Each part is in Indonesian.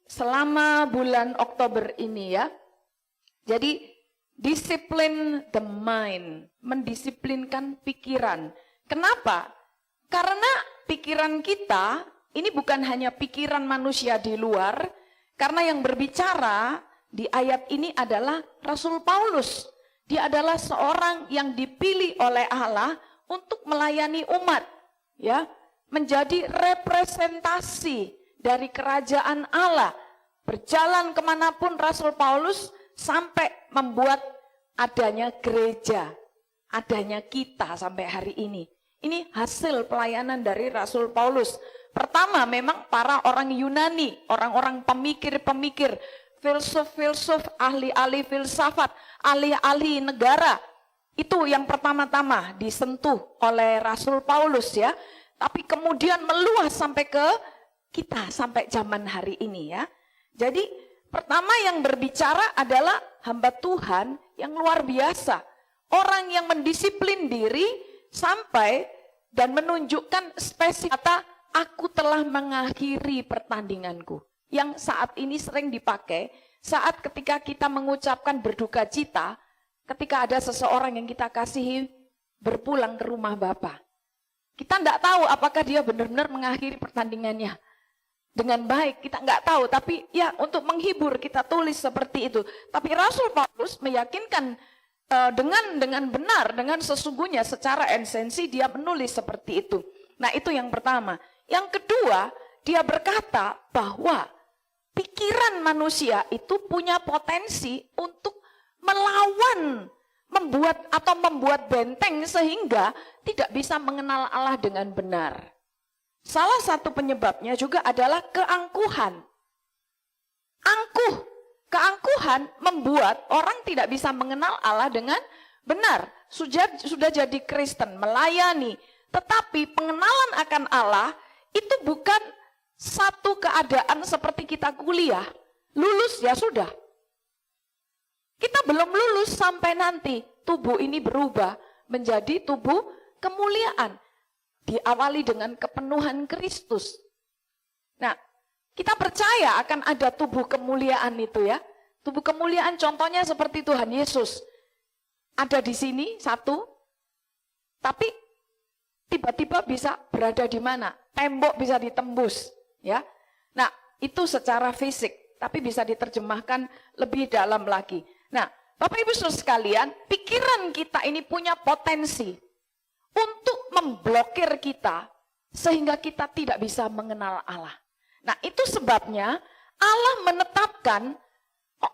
selama bulan Oktober ini ya. Jadi disiplin the mind, mendisiplinkan pikiran. Kenapa? Karena pikiran kita ini bukan hanya pikiran manusia di luar, karena yang berbicara di ayat ini adalah Rasul Paulus. Dia adalah seorang yang dipilih oleh Allah untuk melayani umat, ya, menjadi representasi dari kerajaan Allah. Berjalan kemanapun Rasul Paulus sampai membuat adanya gereja, adanya kita sampai hari ini. Ini hasil pelayanan dari Rasul Paulus. Pertama memang para orang Yunani, orang-orang pemikir-pemikir, filsuf-filsuf, ahli-ahli filsafat, ahli-ahli negara. Itu yang pertama-tama disentuh oleh Rasul Paulus ya. Tapi kemudian meluas sampai ke kita, sampai zaman hari ini ya. Jadi pertama yang berbicara adalah hamba Tuhan yang luar biasa. Orang yang mendisiplin diri sampai dan menunjukkan spesifik kata, aku telah mengakhiri pertandinganku. Yang saat ini sering dipakai saat ketika kita mengucapkan berduka cita, ketika ada seseorang yang kita kasihi berpulang ke rumah Bapa. Kita tidak tahu apakah dia benar-benar mengakhiri pertandingannya dengan baik, kita nggak tahu, tapi ya untuk menghibur kita tulis seperti itu. Tapi Rasul Paulus meyakinkan dengan benar, dengan sesungguhnya secara esensi dia menulis seperti itu. Nah itu yang pertama. Yang kedua, dia berkata bahwa pikiran manusia itu punya potensi untuk melawan, membuat benteng sehingga tidak bisa mengenal Allah dengan benar. Salah satu penyebabnya juga adalah keangkuhan. Keangkuhan membuat orang tidak bisa mengenal Allah dengan benar. Sudah jadi Kristen, melayani, tetapi pengenalan akan Allah itu bukan satu keadaan seperti kita kuliah. Lulus ya sudah. Kita belum lulus sampai nanti tubuh ini berubah menjadi tubuh kemuliaan. Diawali dengan kepenuhan Kristus. Nah, kita percaya akan ada tubuh kemuliaan itu ya. Tubuh kemuliaan contohnya seperti Tuhan Yesus. Ada di sini satu, tapi tiba-tiba bisa berada di mana? Tembok bisa ditembus, ya. Nah, itu secara fisik, tapi bisa diterjemahkan lebih dalam lagi. Nah, Bapak Ibu Saudara sekalian, pikiran kita ini punya potensi untuk memblokir kita sehingga kita tidak bisa mengenal Allah. Nah, itu sebabnya Allah menetapkan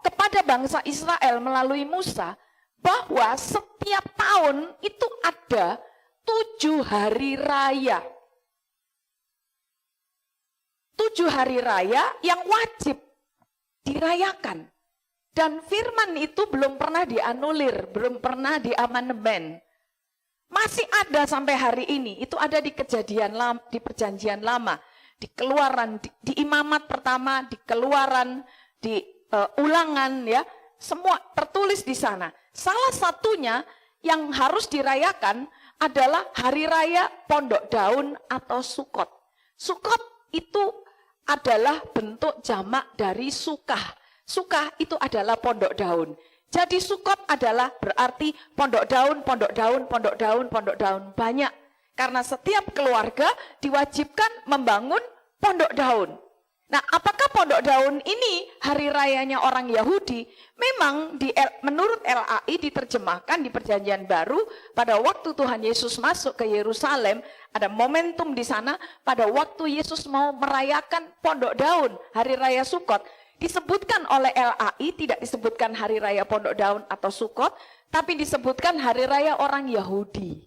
kepada bangsa Israel melalui Musa bahwa setiap tahun itu ada 7 hari raya. 7 hari raya yang wajib dirayakan. Dan firman itu belum pernah dianulir, belum pernah diamandemen. Masih ada sampai hari ini, itu ada di Kejadian lama, di Perjanjian Lama, di Keluaran, di Imamat pertama, di Keluaran, di Ulangan ya, semua tertulis di sana. Salah satunya yang harus dirayakan adalah hari raya Pondok Daun atau Sukot. Sukot itu adalah bentuk jamak dari Sukah. Sukah itu adalah pondok daun. Jadi Sukot adalah berarti pondok daun, pondok daun, pondok daun, pondok daun. Banyak. Karena setiap keluarga diwajibkan membangun pondok daun. Nah, apakah pondok daun ini hari rayanya orang Yahudi? Memang menurut LAI diterjemahkan di Perjanjian Baru pada waktu Tuhan Yesus masuk ke Yerusalem, ada momentum di sana pada waktu Yesus mau merayakan pondok daun, hari raya Sukot. Disebutkan oleh LAI, tidak disebutkan hari raya pondok daun atau Sukot, tapi disebutkan hari raya orang Yahudi.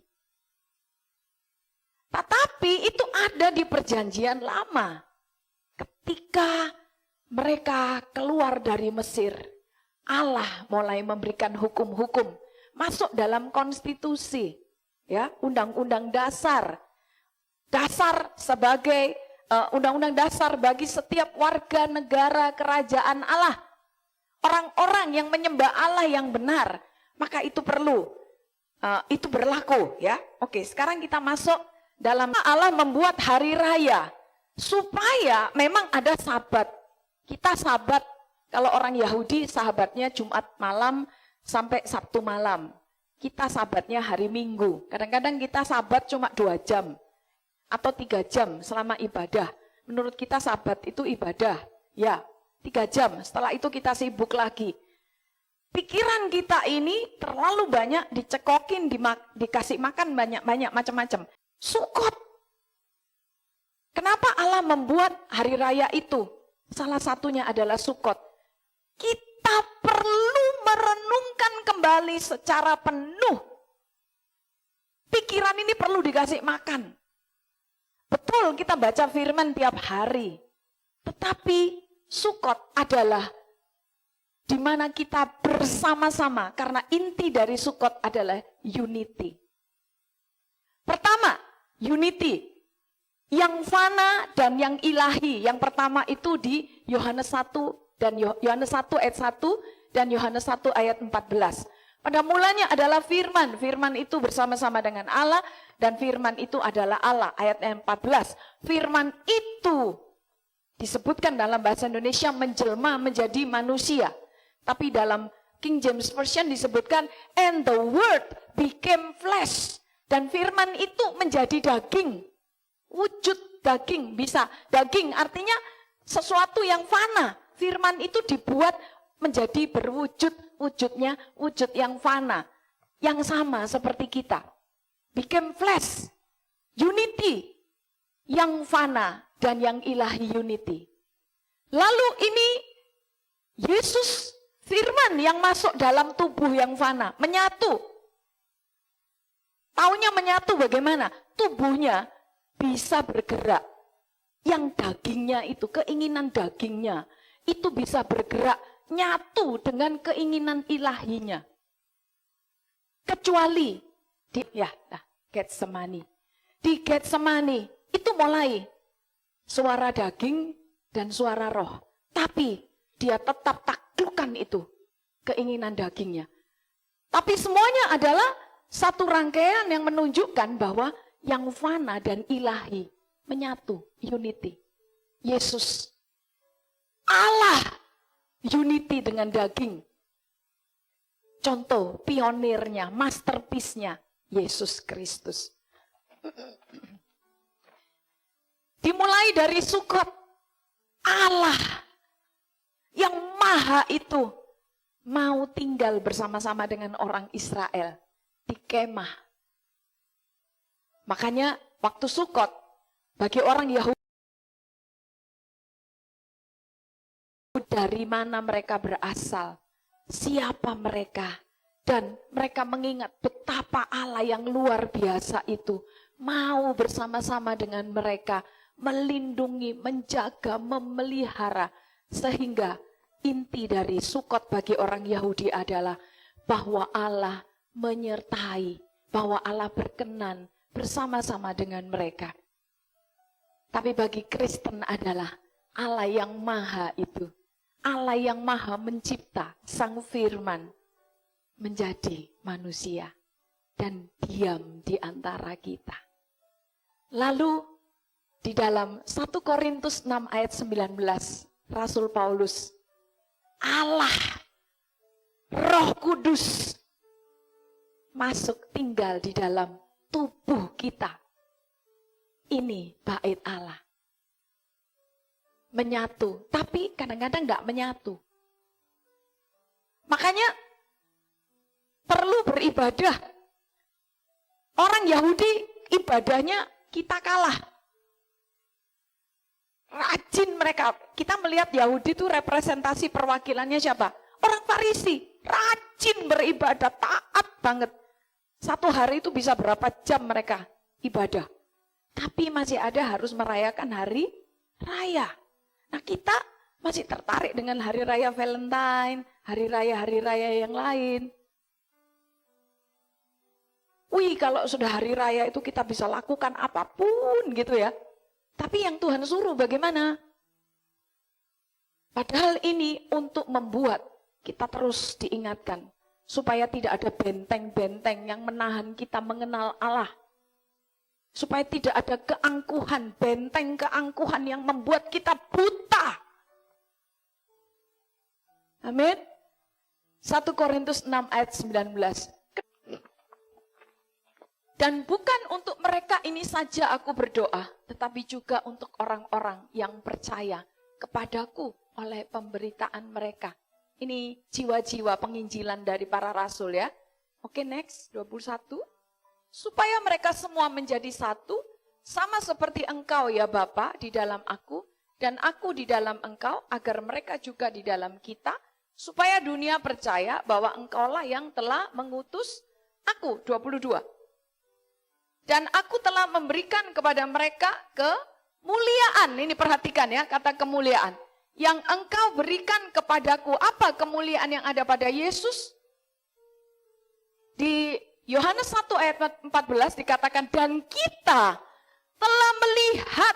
Tetapi itu ada di Perjanjian Lama. Ketika mereka keluar dari Mesir, Allah mulai memberikan hukum-hukum masuk dalam konstitusi, ya, undang-undang dasar. Dasar sebagai undang-undang dasar bagi setiap warga negara kerajaan Allah. Orang-orang yang menyembah Allah yang benar, maka itu perlu, itu berlaku, ya. Oke, sekarang kita masuk dalam Allah membuat hari raya supaya memang ada Sabat. Kita sabat, kalau orang Yahudi sahabatnya Jumat malam sampai Sabtu malam. Kita sabatnya hari Minggu. Kadang-kadang kita sabat cuma 2 jam atau 3 jam selama ibadah. Menurut kita sabat itu ibadah. Ya, 3 jam. Setelah itu kita sibuk lagi. Pikiran kita ini terlalu banyak dicekokin, dikasih makan banyak-banyak macam-macam. Sukot. Kenapa Allah membuat hari raya itu? Salah satunya adalah Sukot. Kita perlu merenungkan kembali secara penuh. Pikiran ini perlu dikasih makan. Betul, kita baca firman tiap hari. Tetapi Sukot adalah di mana kita bersama-sama, karena inti dari Sukot adalah unity. Pertama, unity. Yang fana dan yang ilahi. Yang pertama itu di Yohanes 1 dan Yohanes 1 ayat 1 dan Yohanes 1 ayat 14. Pada mulanya adalah firman. Firman itu bersama-sama dengan Allah dan firman itu adalah Allah. Ayat 14. Firman itu disebutkan dalam bahasa Indonesia menjelma menjadi manusia. Tapi dalam King James Version disebutkan and the word became flesh. Dan firman itu menjadi daging. Wujud daging, bisa daging artinya sesuatu yang fana. Firman itu dibuat menjadi berwujud, wujudnya wujud yang fana, yang sama seperti kita. Became flesh, unity, yang fana dan yang ilahi unity. Lalu ini Yesus firman yang masuk dalam tubuh yang fana, menyatu. Taunya menyatu bagaimana? Tubuhnya bisa bergerak. Yang dagingnya itu, keinginan dagingnya, itu bisa bergerak, nyatu dengan keinginan ilahinya. Kecuali di Getsemani. Di Getsemani itu mulai suara daging dan suara roh. Tapi dia tetap taklukkan itu, keinginan dagingnya. Tapi semuanya adalah satu rangkaian yang menunjukkan bahwa yang fana dan ilahi menyatu, unity. Yesus, Allah, unity dengan daging. Contoh pionirnya, masterpiece-nya, Yesus Kristus. Dimulai dari Sukot, Allah yang maha itu mau tinggal bersama-sama dengan orang Israel di kemah. Makanya waktu Sukot, bagi orang Yahudi, dari mana mereka berasal, siapa mereka, dan mereka mengingat betapa Allah yang luar biasa itu mau bersama-sama dengan mereka, melindungi, menjaga, memelihara, sehingga inti dari Sukot bagi orang Yahudi adalah bahwa Allah menyertai, bahwa Allah berkenan bersama-sama dengan mereka. Tapi bagi Kristen adalah Allah yang maha itu. Allah yang maha mencipta, sang firman menjadi manusia dan diam di antara kita. Lalu di dalam 1 Korintus 6 ayat 19, Rasul Paulus, Allah, Roh Kudus masuk tinggal di dalam tubuh kita. Ini bait Allah. Menyatu, tapi kadang-kadang enggak menyatu. Makanya perlu beribadah. Orang Yahudi ibadahnya kita kalah. Rajin mereka. Kita melihat Yahudi itu representasi perwakilannya siapa? Orang Farisi. Rajin beribadah, taat banget. Satu hari itu bisa berapa jam mereka ibadah. Tapi masih ada harus merayakan hari raya. Nah kita masih tertarik dengan hari raya Valentine, hari raya yang lain. Wih kalau sudah hari raya itu kita bisa lakukan apapun gitu ya. Tapi yang Tuhan suruh bagaimana? Padahal ini untuk membuat kita terus diingatkan. Supaya tidak ada benteng-benteng yang menahan kita mengenal Allah. Supaya tidak ada keangkuhan, benteng keangkuhan yang membuat kita buta. Amin. 1 Korintus 6 ayat 19. Dan bukan untuk mereka ini saja aku berdoa, tetapi juga untuk orang-orang yang percaya kepadaku oleh pemberitaan mereka. Ini jiwa-jiwa penginjilan dari para rasul ya. Oke, next, 21. Supaya mereka semua menjadi satu, sama seperti engkau ya Bapa di dalam aku, dan aku di dalam engkau, agar mereka juga di dalam kita, supaya dunia percaya bahwa engkaulah yang telah mengutus aku. 22. Dan aku telah memberikan kepada mereka kemuliaan. Ini perhatikan ya, kata kemuliaan. Yang engkau berikan kepadaku. Apa kemuliaan yang ada pada Yesus? Di Yohanes 1 ayat 14 dikatakan, dan kita telah melihat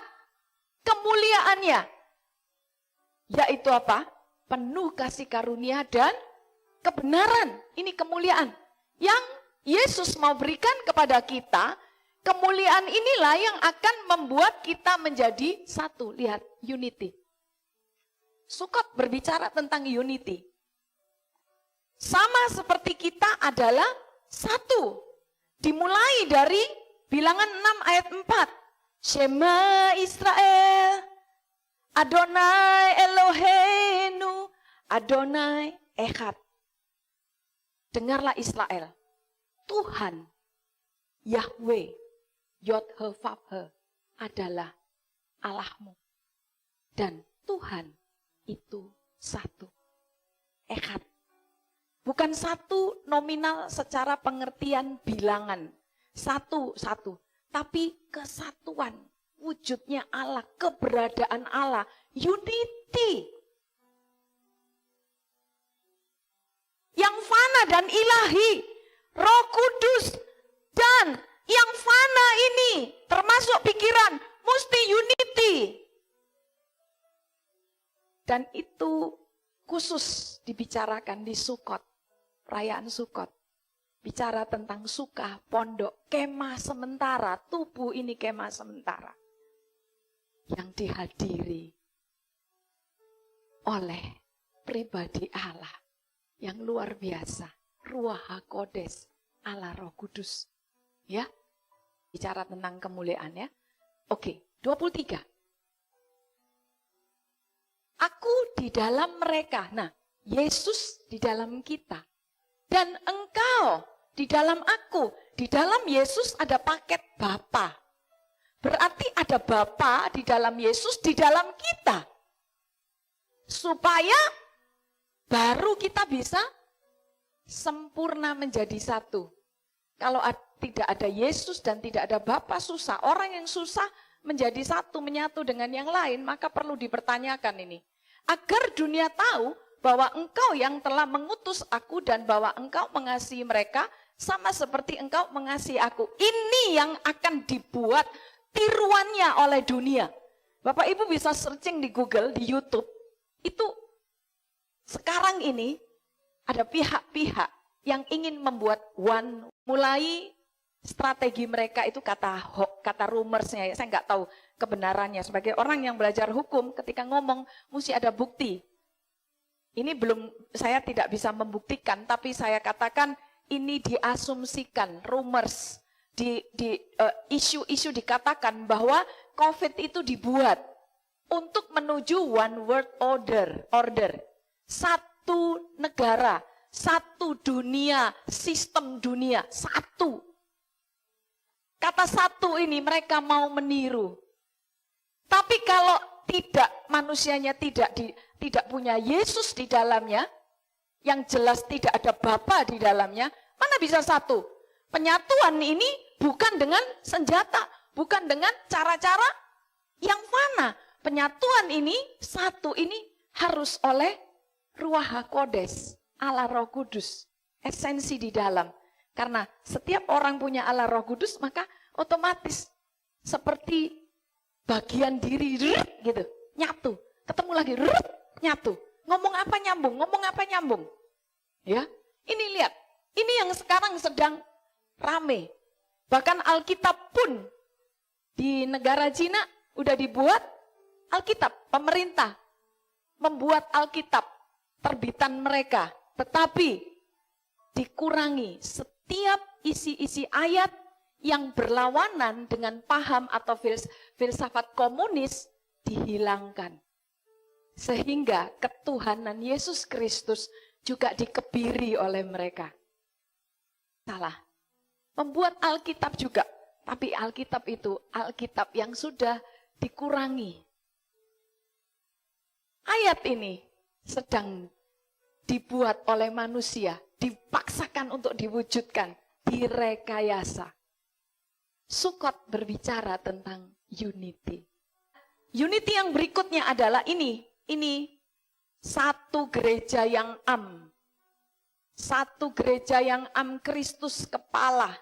kemuliaannya. Yaitu apa? Penuh kasih karunia dan kebenaran. Ini kemuliaan yang Yesus mau berikan kepada kita. Kemuliaan inilah yang akan membuat kita menjadi satu. Lihat, unity. Sukot berbicara tentang unity. Sama seperti kita adalah satu. Dimulai dari bilangan 6 ayat 4. Shema Israel, Adonai Eloheinu, Adonai Echad. Dengarlah Israel, Tuhan Yahweh Yod-He-Vav-He adalah Allahmu. Dan Tuhan itu satu. Echad. Bukan satu nominal secara pengertian bilangan. Satu-satu. Tapi kesatuan. Wujudnya Allah. Keberadaan Allah. Unity. Yang fana dan ilahi. Roh Kudus. Dan yang fana ini, termasuk pikiran, mesti unity. Dan itu khusus dibicarakan di Sukot, perayaan Sukot. Bicara tentang suka, pondok, kemah sementara, tubuh ini kemah sementara. Yang dihadiri oleh pribadi Allah yang luar biasa. Ruach HaKodes, Allah Roh Kudus. Ya, bicara tentang kemuliaan ya. Oke, 23. Aku di dalam mereka. Nah, Yesus di dalam kita. Dan engkau di dalam aku. Di dalam Yesus ada paket Bapa. Berarti ada Bapa di dalam Yesus, di dalam kita. Supaya baru kita bisa sempurna menjadi satu. Kalau tidak ada Yesus dan tidak ada Bapa, susah. Orang yang susah menjadi satu, menyatu dengan yang lain, maka perlu dipertanyakan ini. Agar dunia tahu bahwa engkau yang telah mengutus aku dan bahwa engkau mengasihi mereka sama seperti engkau mengasihi aku. Ini yang akan dibuat tiruannya oleh dunia. Bapak Ibu bisa searching di Google, di YouTube. Itu sekarang ini ada pihak-pihak yang ingin membuat one. Mulai strategi mereka itu kata rumorsnya, ya, saya nggak tahu kebenarannya. Sebagai orang yang belajar hukum, ketika ngomong mesti ada bukti. Ini saya tidak bisa membuktikan, tapi saya katakan ini diasumsikan, rumors, isu-isu dikatakan bahwa COVID itu dibuat untuk menuju one world order. Satu negara, satu dunia, sistem dunia, satu. Kata satu ini mereka mau meniru. Tapi kalau tidak, manusianya tidak punya Yesus di dalamnya, yang jelas tidak ada Bapa di dalamnya, mana bisa satu? Penyatuan ini bukan dengan senjata, bukan dengan cara-cara yang fana. Penyatuan ini, satu ini harus oleh Ruach HaKodes, Allah Roh Kudus, esensi di dalam. Karena setiap orang punya Allah Roh Kudus, maka otomatis seperti bagian diri gitu, nyatu. Ketemu lagi, nyatu. Ngomong apa nyambung. Ya, ini lihat, ini yang sekarang sedang rame. Bahkan Alkitab pun di negara Cina udah dibuat Alkitab, pemerintah membuat Alkitab. terbitan mereka, tetapi dikurangi setiap isi-isi ayat yang berlawanan dengan paham atau filsafat komunis dihilangkan. Sehingga ketuhanan Yesus Kristus juga dikebiri oleh mereka. Salah. Membuat Alkitab juga, tapi Alkitab itu Alkitab yang sudah dikurangi. Ayat ini sedang dibuat oleh manusia, dipaksakan untuk diwujudkan, direkayasa. Sukot berbicara tentang unity. Unity yang berikutnya adalah ini satu gereja yang satu gereja yang Kristus kepala,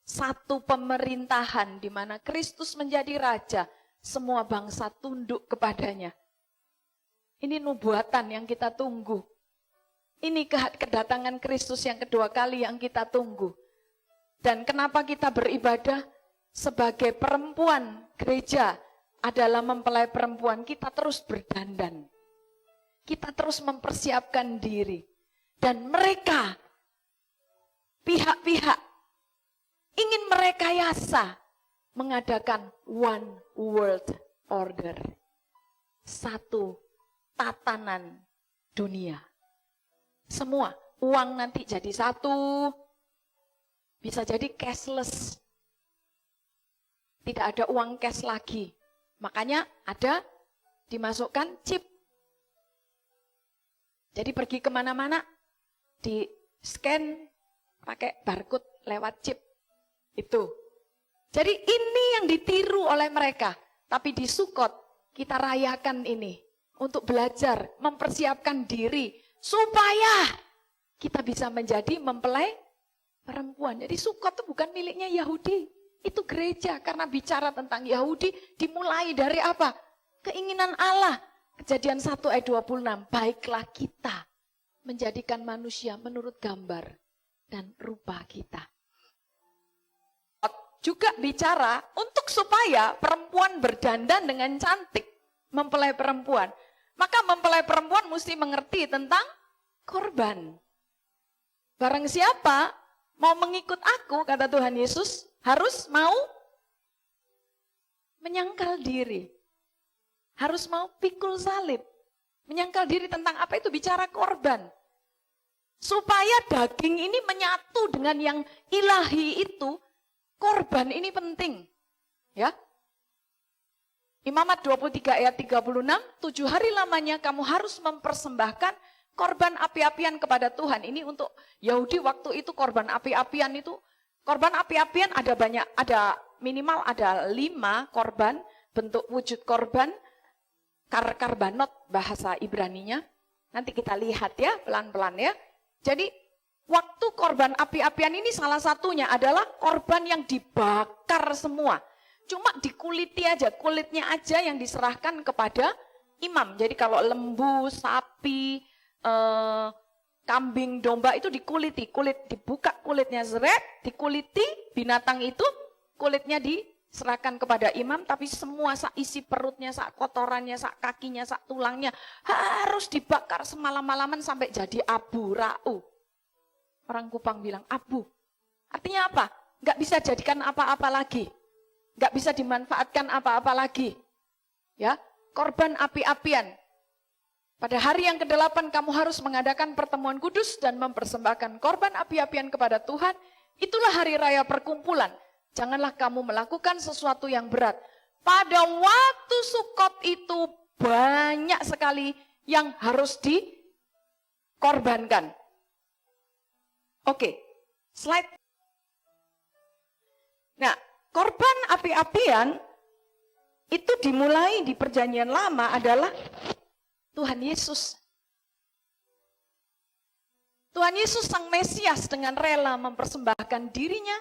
satu pemerintahan di mana Kristus menjadi raja, semua bangsa tunduk kepadanya. Ini nubuatan yang kita tunggu. Ini kedatangan Kristus yang kedua kali yang kita tunggu. Dan kenapa kita beribadah? Sebagai perempuan, gereja adalah mempelai perempuan, kita terus berdandan. Kita terus mempersiapkan diri. Dan mereka, pihak-pihak, ingin merekayasa, mengadakan one world order. Satu tatanan dunia. Semua, uang nanti jadi satu, bisa jadi cashless. Tidak ada uang cash lagi. Makanya ada dimasukkan chip. Jadi pergi kemana-mana, di scan pakai barcode lewat chip. Itu. Jadi ini yang ditiru oleh mereka. Tapi di Sukot kita rayakan ini. Untuk belajar, mempersiapkan diri. Supaya kita bisa menjadi mempelai perempuan. Jadi Sukot itu bukan miliknya Yahudi. Itu gereja, karena bicara tentang Yahudi dimulai dari apa? Keinginan Allah. Kejadian 1 ayat 26, baiklah kita menjadikan manusia menurut gambar dan rupa kita. Juga bicara untuk supaya perempuan berdandan dengan cantik, mempelai perempuan. Maka mempelai perempuan mesti mengerti tentang korban. Barang siapa mau mengikut aku, kata Tuhan Yesus, harus mau menyangkal diri. Harus mau pikul salib. Menyangkal diri tentang apa itu? Bicara korban. Supaya daging ini menyatu dengan yang ilahi itu, korban ini penting. Ya. Imamat 23 ayat 36, 7 hari lamanya kamu harus mempersembahkan korban api-apian kepada Tuhan. Ini untuk Yahudi waktu itu korban api-apian itu. Korban api-apian ada banyak, ada minimal ada 5 korban, bentuk wujud korban, karbanot bahasa Ibraninya. Nanti kita lihat ya, pelan-pelan ya. Jadi waktu korban api-apian ini salah satunya adalah korban yang dibakar semua. Cuma dikuliti aja, kulitnya aja yang diserahkan kepada imam. Jadi kalau lembu, sapi, kambing, domba itu dikuliti, kulit dibuka kulitnya zret, dikuliti binatang itu kulitnya diserahkan kepada imam, tapi semua sak isi perutnya, sak kotorannya, sak kakinya, sak tulangnya harus dibakar semalam-malaman sampai jadi abu rau. Orang Kupang bilang abu. Artinya apa? Gak bisa jadikan apa-apa lagi. Gak bisa dimanfaatkan apa-apa lagi. Ya, korban api-apian. Pada hari yang ke-8 kamu harus mengadakan pertemuan kudus dan mempersembahkan korban api-apian kepada Tuhan. Itulah hari raya perkumpulan. Janganlah kamu melakukan sesuatu yang berat. Pada waktu Sukot itu banyak sekali yang harus dikorbankan. Oke, slide. Nah, korban api-apian itu dimulai di Perjanjian Lama adalah Tuhan Yesus. Tuhan Yesus Sang Mesias dengan rela mempersembahkan dirinya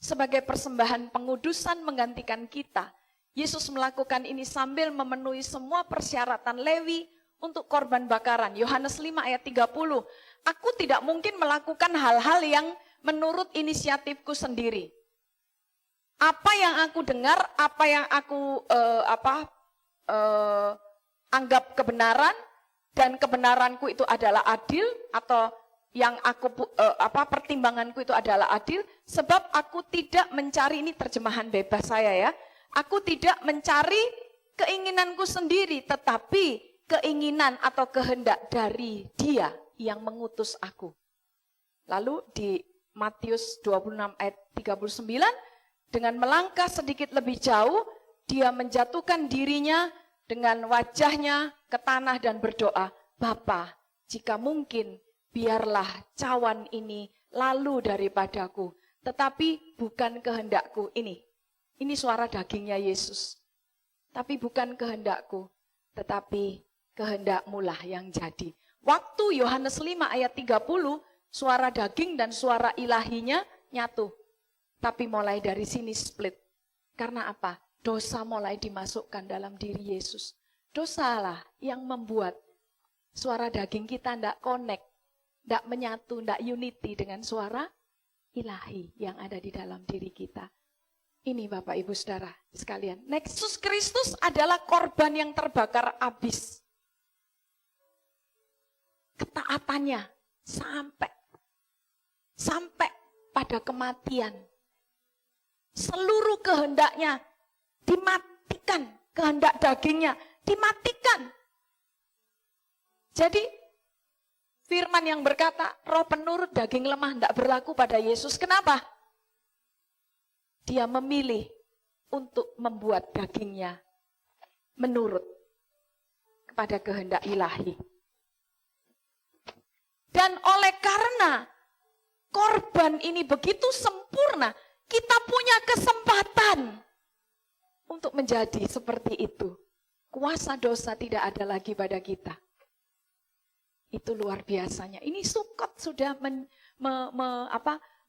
sebagai persembahan pengudusan menggantikan kita. Yesus melakukan ini sambil memenuhi semua persyaratan Lewi untuk korban bakaran. Yohanes 5 ayat 30. Aku tidak mungkin melakukan hal-hal yang menurut inisiatifku sendiri. Apa yang aku dengar, apa yang aku anggap kebenaran, dan kebenaranku itu adalah adil, atau yang pertimbanganku itu adalah adil, sebab aku tidak mencari, ini terjemahan bebas saya ya, aku tidak mencari keinginanku sendiri, tetapi keinginan atau kehendak dari Dia yang mengutus aku. Lalu di Matius 26 ayat 39, dengan melangkah sedikit lebih jauh, Dia menjatuhkan dirinya dengan wajahnya ke tanah dan berdoa, Bapa, jika mungkin, biarlah cawan ini lalu daripadaku, tetapi bukan kehendakku. Ini suara dagingnya Yesus. Tapi bukan kehendakku, tetapi kehendakmu lah yang jadi. Waktu Yohanes 5 ayat 30, suara daging dan suara ilahinya nyatu. Tapi mulai dari sini split. Karena apa? Dosa mulai dimasukkan dalam diri Yesus. Dosalah yang membuat suara daging kita tidak connect, tidak menyatu, tidak unity dengan suara ilahi yang ada di dalam diri kita. Ini Bapak Ibu Saudara sekalian. Yesus Kristus adalah korban yang terbakar habis. Ketaatannya sampai pada kematian. Seluruh kehendaknya dimatikan, kehendak dagingnya dimatikan. Jadi firman yang berkata, roh penurut daging lemah tidak berlaku pada Yesus. Kenapa? Dia memilih untuk membuat dagingnya menurut kepada kehendak ilahi. Dan oleh karena korban ini begitu sempurna, kita punya kesempatan untuk menjadi seperti itu. Kuasa dosa tidak ada lagi pada kita. Itu luar biasanya. Ini Sukot sudah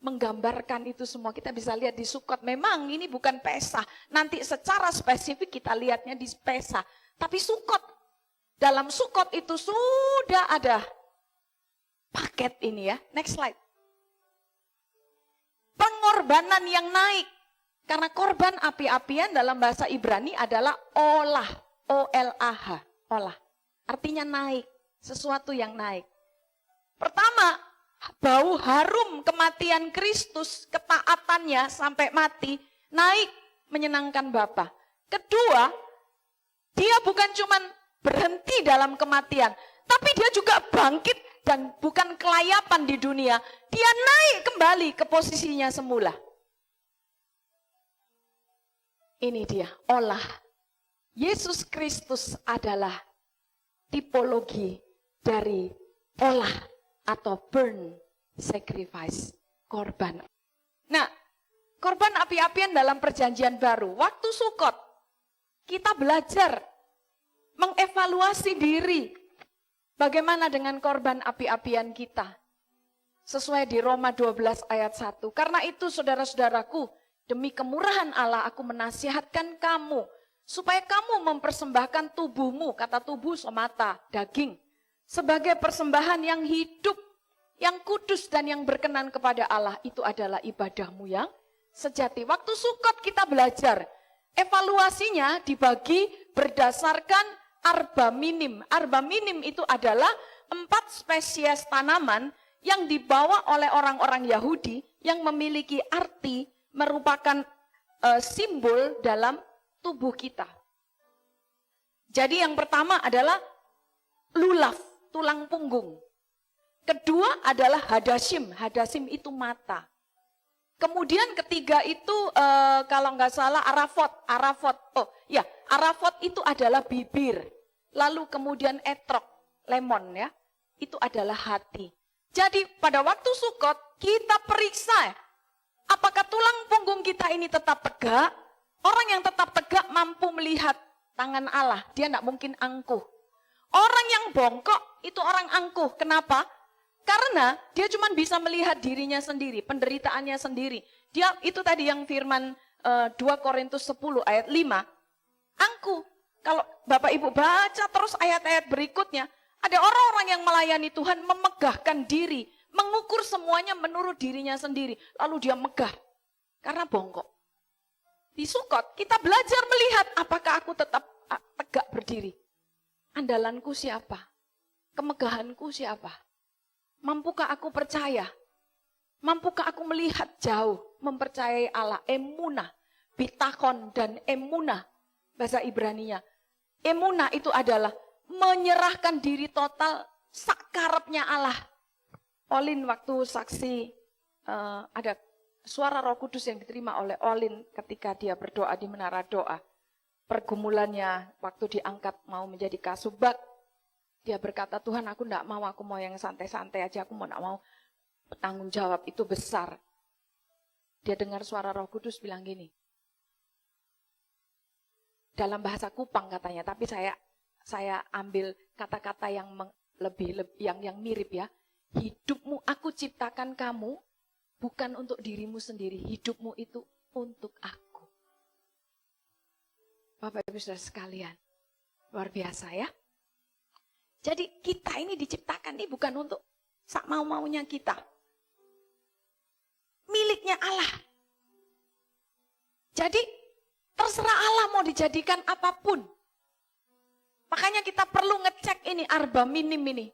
menggambarkan itu semua. Kita bisa lihat di Sukot. Memang ini bukan Pesah. Nanti secara spesifik kita lihatnya di Pesah. Tapi Sukot, dalam Sukot itu sudah ada paket ini ya. Next slide. Pengorbanan yang naik. Karena korban api-apian dalam bahasa Ibrani adalah olah. O-L-A-H. Olah. Artinya naik. Sesuatu yang naik. Pertama, bau harum kematian Kristus, ketaatannya sampai mati, naik menyenangkan Bapa. Kedua, dia bukan cuma berhenti dalam kematian, tapi dia juga bangkit dan bukan kelayapan di dunia. Dia naik kembali ke posisinya semula. Ini dia, olah. Yesus Kristus adalah tipologi dari olah atau burn sacrifice, korban. Nah, korban api-apian dalam perjanjian baru. Waktu Sukot, kita belajar mengevaluasi diri. Bagaimana dengan korban api-apian kita? Sesuai di Roma 12 ayat 1. Karena itu saudara-saudaraku, demi kemurahan Allah aku menasihatkan kamu, supaya kamu mempersembahkan tubuhmu, kata tubuh somata, daging, sebagai persembahan yang hidup, yang kudus dan yang berkenan kepada Allah. Itu adalah ibadahmu yang sejati. Waktu Sukot kita belajar, evaluasinya dibagi berdasarkan arba minim. Arba minim itu adalah 4 spesies tanaman yang dibawa oleh orang-orang Yahudi yang memiliki arti merupakan simbol dalam tubuh kita. Jadi yang pertama adalah lulaf, tulang punggung. Kedua adalah hadasim, hadasim itu mata. Kemudian ketiga itu kalau nggak salah arafot, arafot itu adalah bibir. Lalu kemudian etrok, lemon ya, itu adalah hati. Jadi pada waktu Sukot kita periksa apakah tulang punggung kita ini tetap tegak. Orang yang tetap tegak mampu melihat tangan Allah, dia tidak mungkin angkuh. Orang yang bongkok itu orang angkuh. Kenapa? Karena dia cuma bisa melihat dirinya sendiri, penderitaannya sendiri. Dia itu tadi yang firman 2 Korintus 10 ayat 5. Angkuh. Kalau Bapak Ibu baca terus ayat-ayat berikutnya, ada orang-orang yang melayani Tuhan memegahkan diri, mengukur semuanya menurut dirinya sendiri. Lalu dia megah karena bongkok. Di Sukot kita belajar melihat apakah aku tetap tegak berdiri. Andalanku siapa? kemegahanku siapa? Mampukah aku percaya? Mampukah aku melihat jauh, mempercayai Allah? Emunah, bitakon dan emunah, bahasa Ibraninya. Emunah itu adalah menyerahkan diri total sakarepnya Allah. Olin waktu saksi, ada suara Roh Kudus yang diterima oleh Olin ketika dia berdoa di menara doa. Pergumulannya waktu diangkat mau menjadi kasubag, dia berkata, Tuhan aku mau yang santai-santai aja, aku enggak mau tanggung jawab itu besar. Dia dengar suara Roh Kudus bilang gini, dalam bahasa Kupang katanya, tapi saya ambil kata-kata yang yang mirip ya. Hidupmu aku ciptakan kamu bukan untuk dirimu sendiri, hidupmu itu untuk aku. Bapak Ibu Saudara sekalian, luar biasa ya. Jadi kita ini diciptakan ini bukan untuk sak mau-maunya kita. Miliknya Allah. Jadi terserah Allah mau dijadikan apapun. Makanya kita perlu ngecek ini arba minim ini.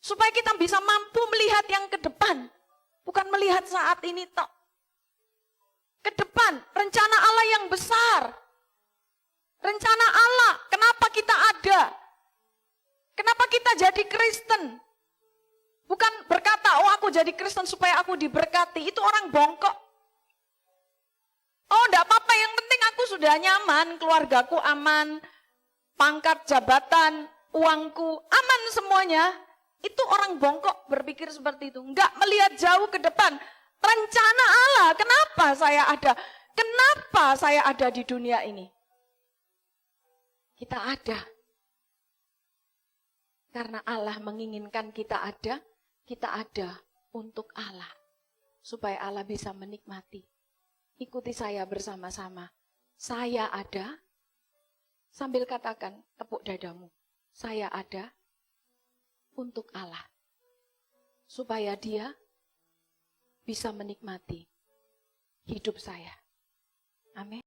Supaya kita bisa mampu melihat yang ke depan. Bukan melihat saat ini tok. Ke depan, rencana Allah yang besar. Rencana Allah, kenapa kita ada? Kenapa kita jadi Kristen? Bukan berkata, oh aku jadi Kristen supaya aku diberkati. Itu orang bongkok. Oh enggak apa-apa, yang penting aku sudah nyaman, keluargaku aman, pangkat jabatan, uangku aman semuanya. Itu orang bongkok berpikir seperti itu. Enggak melihat jauh ke depan. Rencana Allah, kenapa saya ada? Kenapa saya ada di dunia ini? Kita ada. Karena Allah menginginkan kita ada untuk Allah. Supaya Allah bisa menikmati. Ikuti saya bersama-sama. Saya ada, sambil katakan, tepuk dadamu. Saya ada untuk Allah. Supaya dia bisa menikmati hidup saya. Amin.